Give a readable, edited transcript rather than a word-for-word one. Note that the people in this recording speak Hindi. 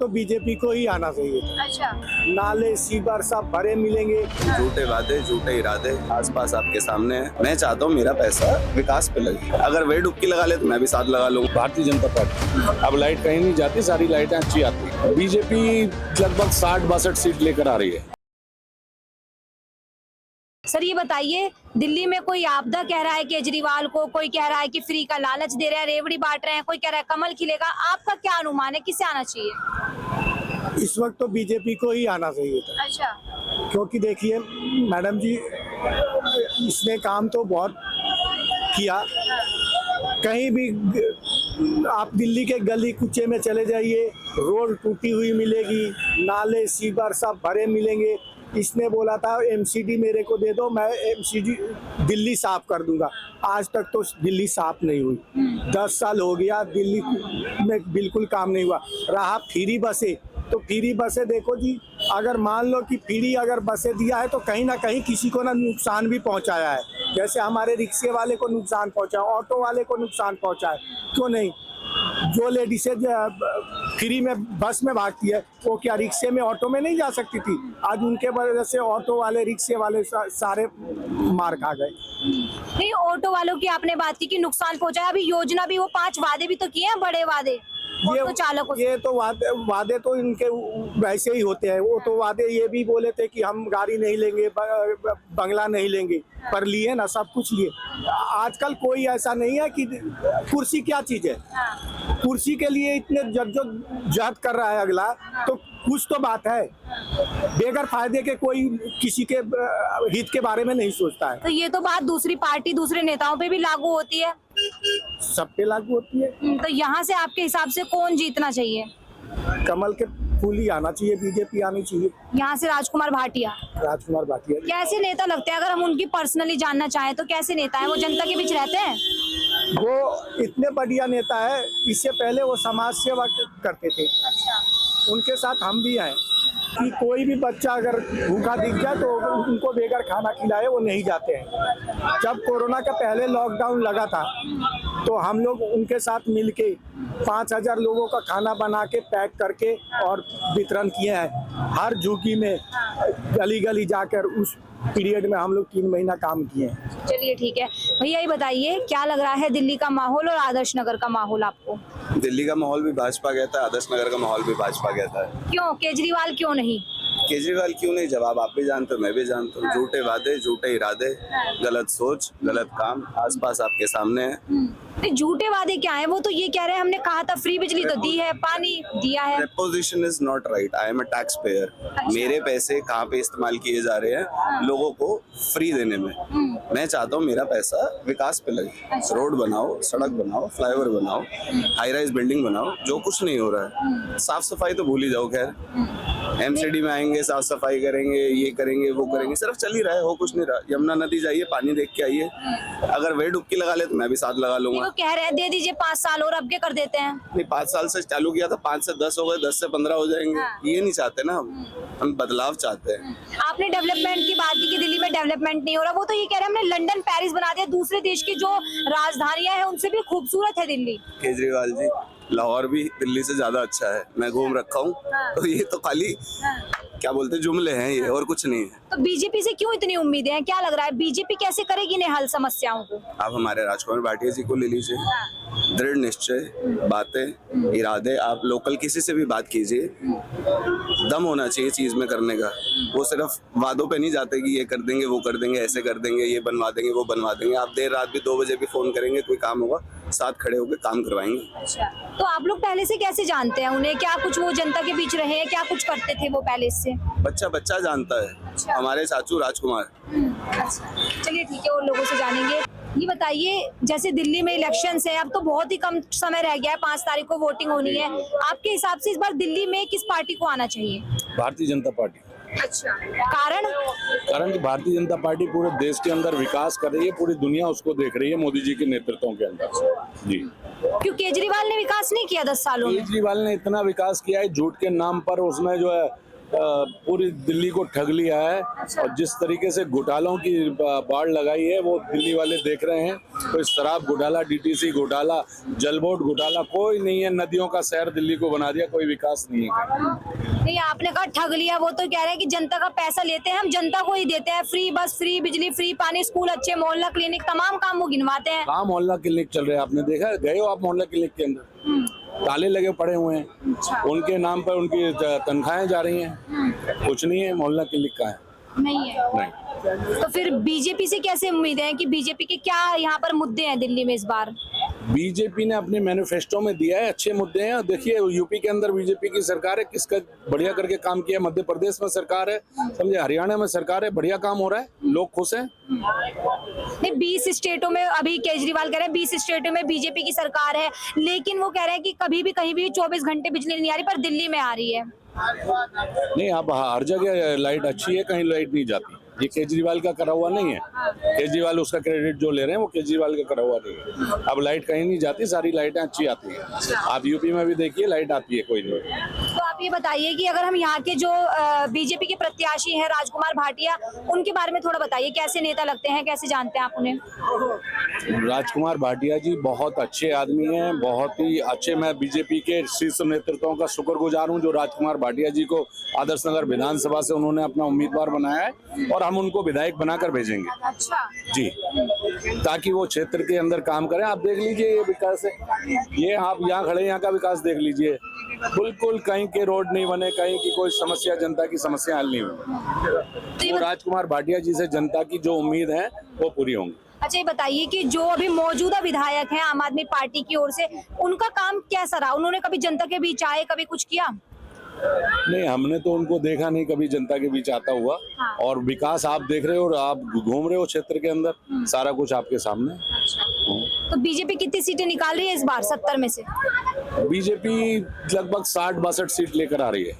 तो बीजेपी को ही आना चाहिए था। अच्छा, नाले सीवर सब भरे मिलेंगे। झूठे वादे झूठे इरादे आसपास आपके सामने है। मैं चाहता हूँ मेरा पैसा विकास पे लगे। अगर वे डुबकी लगा ले तो मैं भी साथ लगा लूंगा। भारतीय जनता पार्टी अब लाइट कहीं नहीं जाती, सारी लाइटें अच्छी आती है। बीजेपी लगभग 60-62 सीट लेकर आ रही है। सर ये बताइए, दिल्ली में कोई आपदा कह रहा है केजरीवाल को, कोई कह रहा है कि फ्री का लालच दे रहे हैं, रेवड़ी बांट रहे हैं, कोई कह रहा है कमल खिलेगा। आपका क्या अनुमान है, किसे आना चाहिए? इस वक्त तो बीजेपी को ही आना चाहिए था, अच्छा, क्योंकि देखिए मैडम जी, इसने काम तो बहुत किया। कहीं भी आप दिल्ली के गली कुचे में चले जाइए, रोड टूटी हुई मिलेगी, नाले सीवर सब भरे मिलेंगे। इसने बोला था एमसीडी मेरे को दे दो, मैं एमसीडी दिल्ली साफ कर दूंगा। आज तक तो दिल्ली साफ नहीं हुई। 10 साल हो गया, दिल्ली में बिल्कुल काम नहीं हुआ। रहा फ्री बसें, तो फ्री बसें देखो जी, अगर मान लो कि फ्री अगर बसें दिया है तो कहीं ना कहीं किसी को ना नुकसान भी पहुंचाया है। जैसे हमारे रिक्शे वाले को नुकसान पहुंचा, ऑटो वाले को नुकसान पहुंचा है। क्यों नहीं? जो लेडीसें फ्री में बस में भागती है, वो क्या रिक्शे में ऑटो में नहीं जा सकती थी? आज उनके वजह से ऑटो वाले रिक्शे वाले सारे मार खा गए। नहीं, ऑटो वालों की आपने बात की कि नुकसान पहुंचा है। अभी योजना भी, वो 5 वादे भी तो किए हैं, बड़े वादे ऑटो चालकों से। ये तो वादे तो इनके वैसे ही होते हैं। वो तो वादे ये भी बोले थे कि हम गाड़ी नहीं लेंगे, बंगला नहीं लेंगे, पर लिए ना, सब कुछ लिए। आजकल कोई ऐसा नहीं है कि कुर्सी क्या चीज है। कुर्सी के लिए इतने जद्दोजहद कर रहा है अगला, तो कुछ तो बात है। बेगर फायदे के कोई किसी के हित के बारे में नहीं सोचता है। तो ये तो बात दूसरी पार्टी, दूसरे नेताओं पे भी लागू होती है, सब पे लागू होती है। तो यहाँ से आपके हिसाब से कौन जीतना चाहिए? कमल के फूल ही आना चाहिए, बीजेपी आनी चाहिए। यहाँ से राजकुमार भाटिया। राजकुमार भाटिया कैसे नेता लगते हैं? अगर हम उनकी पर्सनली जानना चाहें तो कैसे नेता है वो? जनता के बीच रहते हैं? वो इतने बढ़िया नेता है। इससे पहले वो समाज सेवा करते थे। अच्छा, उनके साथ हम भी हैं कि कोई भी बच्चा अगर भूखा दिख जाए तो उनको बेगर खाना खिलाए, वो नहीं जाते हैं। जब कोरोना का पहले लॉकडाउन लगा था तो हम लोग उनके साथ मिलके 5000 लोगों का खाना बना के पैक करके और वितरण किए हैं। हर झुग्गी में गली गली जाकर उस पीरियड में हम लोग 3 महीना काम किए हैं। चलिए ठीक है भैया, ये बताइए क्या लग रहा है दिल्ली का माहौल और आदर्श नगर का माहौल आपको? दिल्ली का माहौल भी भाजपा कहता है, आदर्श नगर का माहौल भी भाजपा कहता है। क्यों केजरीवाल क्यों नहीं? केजरीवाल क्यों नहीं? जवाब आप भी जानते हो, मैं भी जानता हूँ। झूठे वादे झूठे इरादे, गलत सोच गलत काम आसपास आपके सामने है। नहीं, झूठे वादे क्या है? वो तो ये कह रहे हैं हमने कहा था फ्री बिजली तो दी है, पानी दिया है। Preposition is not right. I am a taxpayer. मेरे पैसे कहाँ पे इस्तेमाल किए जा रहे हैं? लोगों को फ्री देने में। मैं चाहता हूँ मेरा पैसा विकास पे लगे। रोड बनाओ, सड़क बनाओ, फ्लाईओवर बनाओ, हाई राइज बिल्डिंग बनाओ। जो कुछ नहीं हो रहा है, साफ सफाई तो भूल ही जाओ। खैर एमसीडी में आएंगे, साफ सफाई करेंगे, ये करेंगे वो करेंगे, सिर्फ चल ही रहा है, हो कुछ नहीं रहा। यमुना नदी जाइए, पानी देख के आइए। अगर वे डुबकी लगा ले तो मैं भी साथ लगा लूंगा। वो कह रहे हैं दे दीजिए 5 साल और, अब क्या कर देते हैं? नहीं, 5 साल से चालू किया था, 5 से 10 हो गए, 10 से 15 हो जाएंगे। ये नहीं चाहते ना हम बदलाव चाहते हैं। आपने डेवलपमेंट की बात की कि दिल्ली में डेवलपमेंट नहीं हो रहा। वो तो ये कह रहे हैं हमने लंदन पेरिस बना दिया, दूसरे देश की जो राजधानियां हैं उनसे भी खूबसूरत है दिल्ली। केजरीवाल जी, लाहौर भी दिल्ली से ज्यादा अच्छा है। मैं घूम रखा हूँ। तो ये तो खाली क्या बोलते हैं, जुमले हैं ये, और कुछ नहीं है। तो बीजेपी से क्यों इतनी उम्मीदें हैं? क्या लग रहा है बीजेपी कैसे करेगी इन्हें हल समस्याओं को? आप हमारे राजकुमार भाटिया जी को ले लीजिए। दृढ़ निश्चय, बातें, इरादे। आप लोकल किसी से भी बात कीजिए, दम होना चाहिए चीज में करने का। वो सिर्फ वादों पे नहीं जाते कि ये कर देंगे, वो कर देंगे, ऐसे कर देंगे, ये बनवा देंगे, वो बनवा देंगे। आप देर रात भी 2 बजे भी फोन करेंगे, कोई काम होगा, साथ खड़े होकर काम करवाएंगे। अच्छा, तो आप लोग पहले से कैसे जानते हैं उन्हें? क्या कुछ वो जनता के बीच रहे हैं? क्या कुछ करते थे वो पहले से? बच्चा बच्चा जानता है। अच्छा। हमारे चाचू राजकुमार। अच्छा, चलिए ठीक है, उन लोगों से जानेंगे। ये बताइए, जैसे दिल्ली में इलेक्शंस है, अब तो बहुत ही कम समय रह गया है, 5 तारीख को वोटिंग होनी है। आपके हिसाब से इस बार दिल्ली में किस पार्टी को आना चाहिए? भारतीय जनता पार्टी। अच्छा, कारण कि भारतीय जनता पार्टी पूरे देश के अंदर विकास कर रही है, पूरी दुनिया उसको देख रही है मोदी जी के नेतृत्व के अंदर। जी, क्यों केजरीवाल ने विकास नहीं किया 10 सालों में? केजरीवाल ने इतना विकास किया है, झूठ के नाम पर उसने जो है पूरी दिल्ली को ठग लिया है और जिस तरीके से घोटालों की बाढ़ लगाई है वो दिल्ली वाले देख रहे हैं। कोई शराब घोटाला, डीटीसी घोटाला, जल बोर्ड घोटाला कोई नहीं है। नदियों का शहर दिल्ली को बना दिया, कोई विकास नहीं है। नहीं, आपने कहा ठग लिया, वो तो कह रहे हैं कि जनता का पैसा लेते हैं, हम जनता को ही देते हैं। फ्री बस, फ्री बिजली, फ्री पानी, स्कूल अच्छे, मोहल्ला क्लिनिक, तमाम काम वो गिनवाते हैं। कहाँ मोहल्ला क्लिनिक चल रहे हैं? आपने देखा? गए हो आप मोहल्ला क्लिनिक के अंदर? ताले लगे पड़े हुए हैं, उनके नाम पर उनकी तनख्वाहें जा रही हैं, कुछ नहीं है। मोहल्ला क्लिनिक का है नहीं है। नहीं। तो फिर बीजेपी से कैसे उम्मीद है कि बीजेपी के क्या यहाँ पर मुद्दे हैं दिल्ली में इस बार? बीजेपी ने अपने मैनिफेस्टो में दिया है, अच्छे मुद्दे हैं। देखिए यूपी के अंदर बीजेपी की सरकार है, किसका बढ़िया करके काम किया। मध्य प्रदेश में सरकार है, समझे, हरियाणा में सरकार है, बढ़िया काम हो रहा है, लोग खुश हैं। नहीं, 20 स्टेटों में अभी केजरीवाल कह रहे हैं 20 स्टेटों में बीजेपी की सरकार है, लेकिन वो कह रहे हैं कि कभी भी कहीं भी 24 घंटे बिजली नहीं आ रही, पर दिल्ली में आ रही है। नहीं, अब हर जगह लाइट अच्छी है, कहीं लाइट नहीं जाती। ये केजरीवाल का करा हुआ नहीं है। केजरीवाल उसका क्रेडिट जो ले रहे हैं वो केजरीवाल का करा हुआ नहीं है। अब लाइट कहीं नहीं जाती, सारी लाइटें अच्छी आती है। आप यूपी में भी देखिए, लाइट आती है, कोई नहीं। तो आप ये बताइए कि अगर हम यहाँ के जो बीजेपी के प्रत्याशी हैं राजकुमार भाटिया, उनके बारे में थोड़ा बताइए, कैसे नेता लगते हैं, कैसे जानते हैं आप उन्हें? राजकुमार भाटिया जी बहुत अच्छे आदमी हैं, बहुत ही अच्छे। मैं बीजेपी के शीर्ष नेतृत्वों का शुक्रगुजार हूं जो राजकुमार भाटिया जी को आदर्श नगर विधानसभा से उन्होंने अपना उम्मीदवार बनाया है और हम उनको विधायक बनाकर भेजेंगे। अच्छा जी, ताकि वो क्षेत्र के अंदर काम करें। आप देख लीजिए ये विकास है, ये आप यहाँ खड़े, यहाँ का विकास देख लीजिए, बिल्कुल कहीं के रोड नहीं बने, कहीं की कोई समस्या, जनता की समस्या हल नहीं हुई। तो राजकुमार भाटिया जी से जनता की जो उम्मीद है वो पूरी होंगी। अच्छा, ये बताइए कि जो अभी मौजूदा विधायक हैं आम आदमी पार्टी की ओर से, उनका काम कैसा रहा? उन्होंने कभी जनता के बीच आए, कभी कुछ किया? नहीं, हमने तो उनको देखा नहीं कभी जनता के बीच आता हुआ। हाँ। और विकास आप देख रहे हो और आप घूम रहे हो क्षेत्र के अंदर, सारा कुछ आपके सामने। तो बीजेपी कितनी सीटें निकाल रही है इस बार 70 में से? बीजेपी लगभग 60-62 सीट लेकर आ रही है।